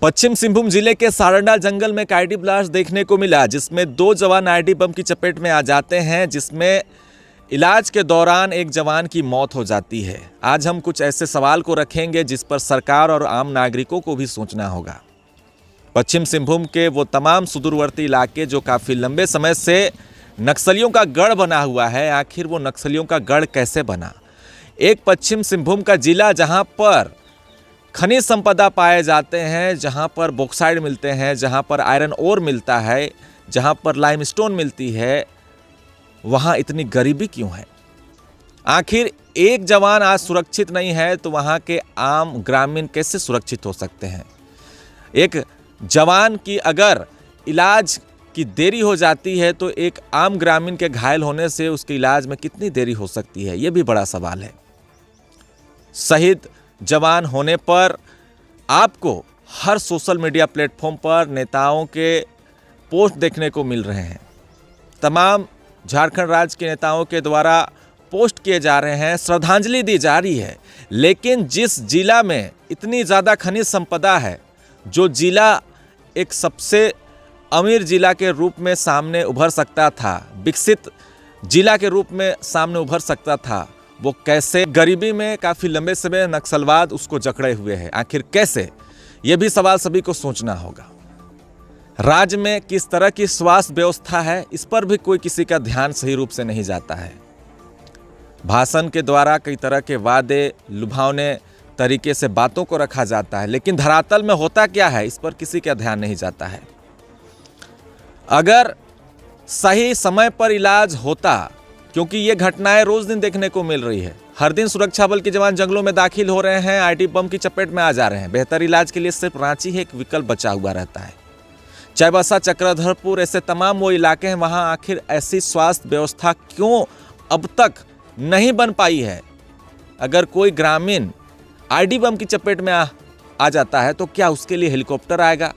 पश्चिम सिंहभूम जिले के सारंडा जंगल में एक आईडी ब्लास्ट देखने को मिला, जिसमें 2 जवान आईडी बम की चपेट में आ जाते हैं, जिसमें इलाज के दौरान एक जवान की मौत हो जाती है। आज हम कुछ ऐसे सवाल को रखेंगे जिस पर सरकार और आम नागरिकों को भी सोचना होगा। पश्चिम सिंहभूम के वो तमाम सुदूरवर्ती इलाके जो काफ़ी लंबे समय से नक्सलियों का गढ़ बना हुआ है, आखिर वो नक्सलियों का गढ़ कैसे बना? एक पश्चिम सिंहभूम का जिला जहां पर खनिज संपदा पाए जाते हैं, जहां पर बॉक्साइट मिलते हैं, जहां पर आयरन ओर मिलता है, जहां पर लाइमस्टोन मिलती है, वहां इतनी गरीबी क्यों है? आखिर एक जवान आज सुरक्षित नहीं है तो वहां के आम ग्रामीण कैसे सुरक्षित हो सकते हैं? एक जवान की अगर इलाज की देरी हो जाती है तो एक आम ग्रामीण के घायल होने से उसके इलाज में कितनी देरी हो सकती है, ये भी बड़ा सवाल है। शहीद जवान होने पर आपको हर सोशल मीडिया प्लेटफॉर्म पर नेताओं के पोस्ट देखने को मिल रहे हैं। तमाम झारखंड राज्य के नेताओं के द्वारा पोस्ट किए जा रहे हैं, श्रद्धांजलि दी जा रही है। लेकिन जिस जिला में इतनी ज़्यादा खनिज संपदा है, जो जिला एक सबसे अमीर जिला के रूप में सामने उभर सकता था, विकसित जिला के रूप में सामने उभर सकता था, वो कैसे गरीबी में काफ़ी लंबे समय नक्सलवाद उसको जकड़े हुए हैं? आखिर कैसे? ये भी सवाल सभी को सोचना होगा। राज्य में किस तरह की स्वास्थ्य व्यवस्था है, इस पर भी कोई किसी का ध्यान सही रूप से नहीं जाता है। भाषण के द्वारा कई तरह के वादे लुभावने तरीके से बातों को रखा जाता है, लेकिन धरातल में होता क्या है, इस पर किसी का ध्यान नहीं जाता है। अगर सही समय पर इलाज होता, क्योंकि ये घटनाएं रोज दिन देखने को मिल रही है, हर दिन सुरक्षा बल के जवान जंगलों में दाखिल हो रहे हैं, आईडी बम की चपेट में आ जा रहे हैं। बेहतर इलाज के लिए सिर्फ रांची ही एक विकल्प बचा हुआ रहता है। चाईबासा, चक्रधरपुर, ऐसे तमाम वो इलाके हैं, वहां आखिर ऐसी स्वास्थ्य व्यवस्था क्यों अब तक नहीं बन पाई है? अगर कोई ग्रामीण आईडी बम की चपेट में आ जाता है तो क्या उसके लिए हेलीकॉप्टर आएगा?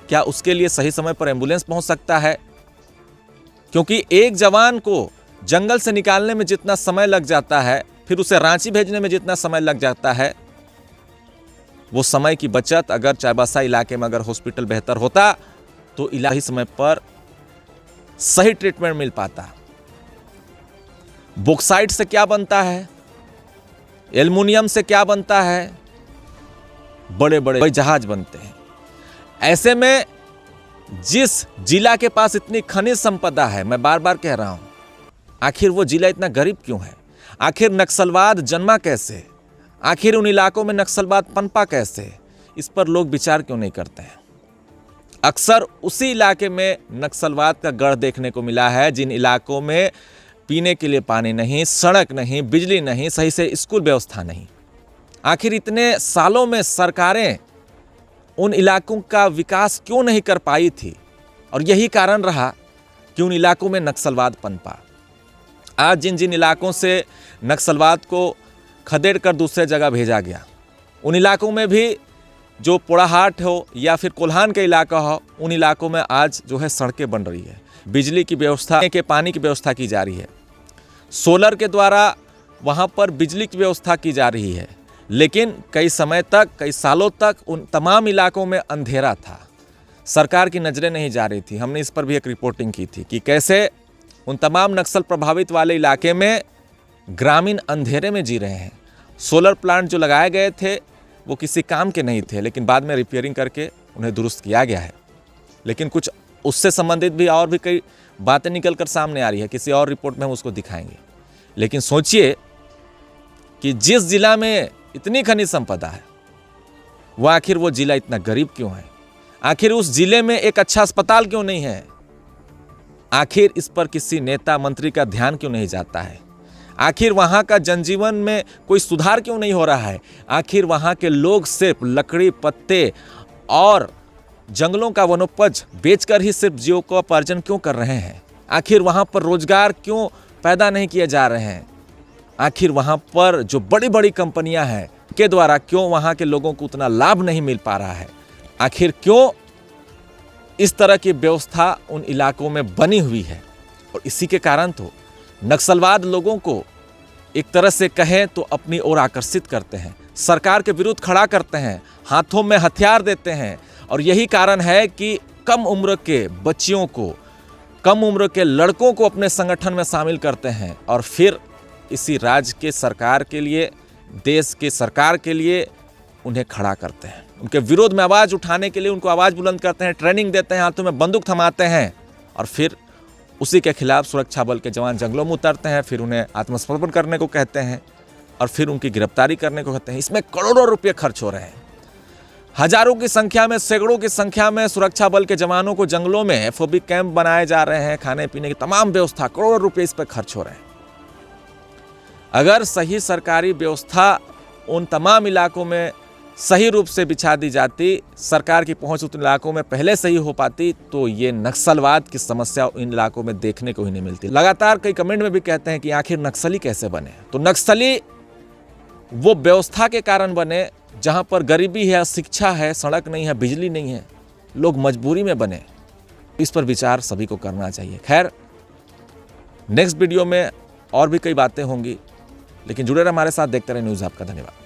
क्या उसके लिए सही समय पर एम्बुलेंस पहुंच सकता है? क्योंकि एक जवान को जंगल से निकालने में जितना समय लग जाता है, फिर उसे रांची भेजने में जितना समय लग जाता है, वो समय की बचत अगर चाईबासा इलाके में अगर हॉस्पिटल बेहतर होता तो इलाही समय पर सही ट्रीटमेंट मिल पाता। बॉक्साइट से क्या बनता है, एल्युमिनियम से क्या बनता है, बड़े बड़े जहाज बनते हैं। ऐसे में जिस जिला के पास इतनी खनिज संपदा है, मैं बार बार कह रहा हूं, आखिर वो जिला इतना गरीब क्यों है? आखिर नक्सलवाद जन्मा कैसे? आखिर उन इलाकों में नक्सलवाद पनपा कैसे? इस पर लोग विचार क्यों नहीं करते हैं? अक्सर उसी इलाके में नक्सलवाद का गढ़ देखने को मिला है, जिन इलाकों में पीने के लिए पानी नहीं, सड़क नहीं, बिजली नहीं, सही से स्कूल व्यवस्था नहीं। आखिर इतने सालों में सरकारें उन इलाकों का विकास क्यों नहीं कर पाई थी? और यही कारण रहा कि उन इलाकों में नक्सलवाद पनपा। आज जिन जिन इलाकों से नक्सलवाद को खदेड़ कर दूसरे जगह भेजा गया, उन इलाकों में भी जो पोड़ाहाट हो या फिर कोल्हान का इलाका हो, उन इलाकों में आज जो है सड़कें बन रही है, बिजली की व्यवस्था के पानी की व्यवस्था की जा रही है, सोलर के द्वारा वहाँ पर बिजली की व्यवस्था की जा रही है। लेकिन कई समय तक, कई सालों तक उन तमाम इलाकों में अंधेरा था, सरकार की नज़रें नहीं जा रही थी। हमने इस पर भी एक रिपोर्टिंग की थी कि कैसे उन तमाम नक्सल प्रभावित वाले इलाके में ग्रामीण अंधेरे में जी रहे हैं। सोलर प्लांट जो लगाए गए थे वो किसी काम के नहीं थे, लेकिन बाद में रिपेयरिंग करके उन्हें दुरुस्त किया गया है। लेकिन कुछ उससे संबंधित भी और भी कई बातें निकल कर सामने आ रही है, किसी और रिपोर्ट में हम उसको दिखाएंगे। लेकिन सोचिए कि जिस जिला में इतनी खनिज संपदा है, वो आखिर वो जिला इतना गरीब क्यों है? आखिर उस जिले में एक अच्छा अस्पताल क्यों नहीं है? आखिर इस पर किसी नेता मंत्री का ध्यान क्यों नहीं जाता है? आखिर वहाँ का जनजीवन में कोई सुधार क्यों नहीं हो रहा है? आखिर वहाँ के लोग सिर्फ लकड़ी, पत्ते और जंगलों का वनोपज बेचकर ही सिर्फ जीविकोपार्जन क्यों कर रहे हैं? आखिर वहाँ पर रोजगार क्यों पैदा नहीं किए जा रहे हैं? आखिर वहाँ पर जो बड़ी बड़ी कंपनियाँ हैं के द्वारा क्यों वहाँ के लोगों को उतना लाभ नहीं मिल पा रहा है? आखिर क्यों इस तरह की व्यवस्था उन इलाकों में बनी हुई है? और इसी के कारण तो नक्सलवाद लोगों को एक तरह से कहें तो अपनी ओर आकर्षित करते हैं, सरकार के विरुद्ध खड़ा करते हैं, हाथों में हथियार देते हैं और यही कारण है कि कम उम्र के बच्चियों को, कम उम्र के लड़कों को अपने संगठन में शामिल करते हैं और फिर इसी राज्य के सरकार के लिए, देश के सरकार के लिए उन्हें खड़ा करते हैं। उनके विरोध में आवाज़ उठाने के लिए उनको आवाज़ बुलंद करते हैं, ट्रेनिंग देते हैं, हाथों में बंदूक थमाते हैं और फिर उसी के खिलाफ सुरक्षा बल के जवान जंगलों में उतरते हैं, फिर उन्हें आत्मसमर्पण करने को कहते हैं और फिर उनकी गिरफ्तारी करने को कहते हैं। इसमें करोड़ों रुपये खर्च हो रहे हैं। हजारों की संख्या में, सैकड़ों की संख्या में सुरक्षा बल के जवानों को जंगलों में एफओबी कैंप बनाए जा रहे हैं, खाने पीने की तमाम व्यवस्था, करोड़ों रुपये इस पर खर्च हो रहे हैं। अगर सही सरकारी व्यवस्था उन तमाम इलाकों में सही रूप से बिछा दी जाती, सरकार की पहुंच उन इलाकों में पहले से ही हो पाती, तो ये नक्सलवाद की समस्या इन इलाकों में देखने को ही नहीं मिलती। लगातार कई कमेंट में भी कहते हैं कि आखिर नक्सली कैसे बने। तो नक्सली वो व्यवस्था के कारण बने जहां पर गरीबी है, शिक्षा है, सड़क नहीं है, बिजली नहीं है, लोग मजबूरी में बने। इस पर विचार सभी को करना चाहिए। खैर, नेक्स्ट वीडियो में और भी कई बातें होंगी, लेकिन जुड़े रहे हमारे साथ, देखते रहे न्यूज़ आपका। धन्यवाद।